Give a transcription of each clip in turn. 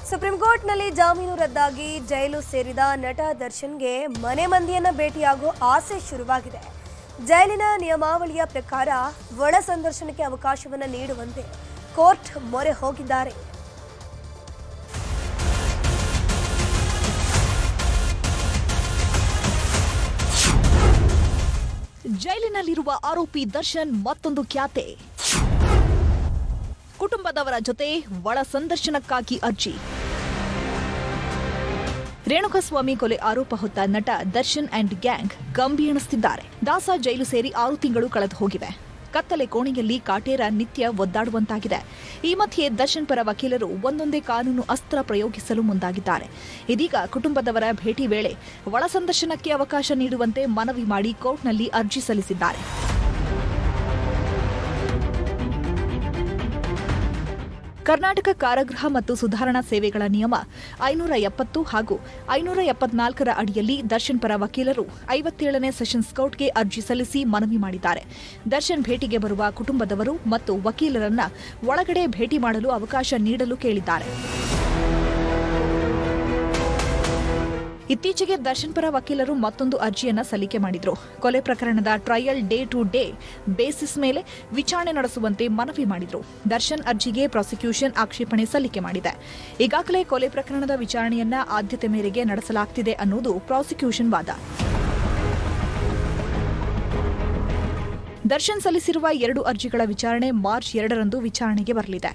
Supreme ಕೋರ್ಟ್ನಲ್ಲಿ ಜಾಮೀನು ರದ್ದಾಗಿ ಜೈಲು ಸೇರಿದ ನಟ ದರ್ಶನ್ಗೆ ಮನೆ ಮಂದಿಯನ್ನ ಭೇಟಿಯಾಗೋ ಆಸೆ ಶುರುವಾಗಿದೆ. ಜೈಲಿನ ನಿಯಮಾವಳಿಯ ಪ್ರಕಾರ ಒಳ ಸಂದರ್ಶನಕ್ಕೆ ಅವಕಾಶವನ್ನು ನೀಡುವಂತೆ ಕೋರ್ಟ್ ಮೊರೆ ಹೋಗಿದ್ದಾರೆ. ಜೈಲಿನಲ್ಲಿರುವ ಆರೋಪಿ ದರ್ಶನ್ ಮತ್ತೊಂದು ಖ್ಯಾತೆ. ಕುಟುಂಬದವರ ಜೊತೆ ಒಳ ಸಂದರ್ಶನಕ್ಕಾಗಿ ಅರ್ಜಿ. ರೇಣುಕಾಸ್ವಾಮಿ ಕೊಲೆ ಆರೋಪ ಹೊತ್ತ ನಟ ದರ್ಶನ್ ಅಂಡ್ ಗ್ಯಾಂಗ್ ಗಂಭೀರ ಎಣಿಸುತ್ತಿದ್ದಾರೆ. ದಾಸ ಜೈಲು ಸೇರಿ 6 ತಿಂಗಳು ಕಳೆದು ಹೋಗಿವೆ. ಕತ್ತಲೆ ಕೋಣೆಯಲ್ಲಿ ಕಾಟೇರ ನಿತ್ಯ ಒದ್ದಾಡುವಂತಾಗಿದೆ. ಈ ಮಧ್ಯೆ ದರ್ಶನ್ ಪರ ವಕೀಲರು ಒಂದೊಂದೇ ಕಾನೂನು ಅಸ್ತ್ರ ಪ್ರಯೋಗಿಸಲು ಮುಂದಾಗಿದ್ದಾರೆ. ಇದೀಗ ಕುಟುಂಬದವರ ಭೇಟಿ ವೇಳೆ ಒಳ ಸಂದರ್ಶನಕ್ಕೆ ಅವಕಾಶ ನೀಡುವಂತೆ ಮನವಿ ಮಾಡಿ ಕೋರ್ಟ್ನಲ್ಲಿ ಅರ್ಜಿ ಸಲ್ಲಿಸಿದ್ದಾರೆ. ಕರ್ನಾಟಕ ಕಾರಾಗೃಹ ಮತ್ತು ಸುಧಾರಣಾ ಸೇವೆಗಳ ನಿಯಮ 570 ಹಾಗೂ 574ರ ಅಡಿಯಲ್ಲಿ ದರ್ಶನ್ ಪರ ವಕೀಲರು 57ನೇ ಸೆಷನ್ಸ್ ಕೋರ್ಟ್ಗೆ ಅರ್ಜಿ ಸಲ್ಲಿಸಿ ಮನವಿ ಮಾಡಿದ್ದಾರೆ. ದರ್ಶನ್ ಭೇಟಿಗೆ ಬರುವ ಕುಟುಂಬದವರು ಮತ್ತು ವಕೀಲರನ್ನ ಒಳಗಡೆ ಭೇಟಿ ಮಾಡಲು ಅವಕಾಶ ನೀಡಲು ಕೇಳಿದ್ದಾರೆ. ಇತ್ತೀಚೆಗೆ ದರ್ಶನ್ ಪರ ವಕೀಲರು ಮತ್ತೊಂದು ಅರ್ಜಿಯನ್ನ ಸಲ್ಲಿಕೆ ಮಾಡಿದ್ರು. ಕೊಲೆ ಪ್ರಕರಣದ trial day to day basis ಮೇಲೆ ವಿಚಾರಣೆ ನಡೆಸುವಂತೆ ಮನವಿ ಮಾಡಿದ್ರು. ದರ್ಶನ್ ಅರ್ಜಿಗೆ ಪ್ರಾಸಿಕ್ಯೂಷನ್ ಆಕ್ಷೇಪಣೆ ಸಲ್ಲಿಕೆ ಮಾಡಿದೆ. ಈಗಾಗಲೇ ಕೊಲೆ ಪ್ರಕರಣದ ವಿಚಾರಣೆಯನ್ನ ಆದ್ಯತೆ ಮೇರೆಗೆ ನಡೆಸಲಾಗುತ್ತಿದೆ ಅನ್ನೋದು ಪ್ರಾಸಿಕ್ಯೂಷನ್ ವಾದ. ದರ್ಶನ್ ಸಲ್ಲಿಸಿರುವ 2 ಅರ್ಜಿಗಳ ವಿಚಾರಣೆ ಮಾರ್ಚ್ 2ರಂದು ವಿಚಾರಣೆಗೆ ಬರಲಿದೆ.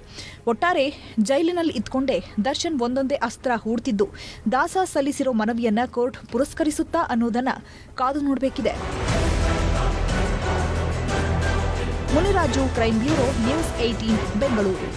ಒಟ್ಟಾರೆ ಜೈಲಿನಲ್ಲಿ ಇದ್ಕೊಂಡೇ ದರ್ಶನ್ ಒಂದೊಂದೇ ಅಸ್ತ್ರ ಹೂಡ್ತಿದ್ದು ದಾಸ ಸಲ್ಲಿಸಿರೋ ಮನವಿಯನ್ನ ಕೋರ್ಟ್ ಪುರಸ್ಕರಿಸುತ್ತಾ ಅನ್ನೋದನ್ನ ಕಾದು ನೋಡಬೇಕಿದೆ. Muniraju, crime bureau, news 18 Bengaluru.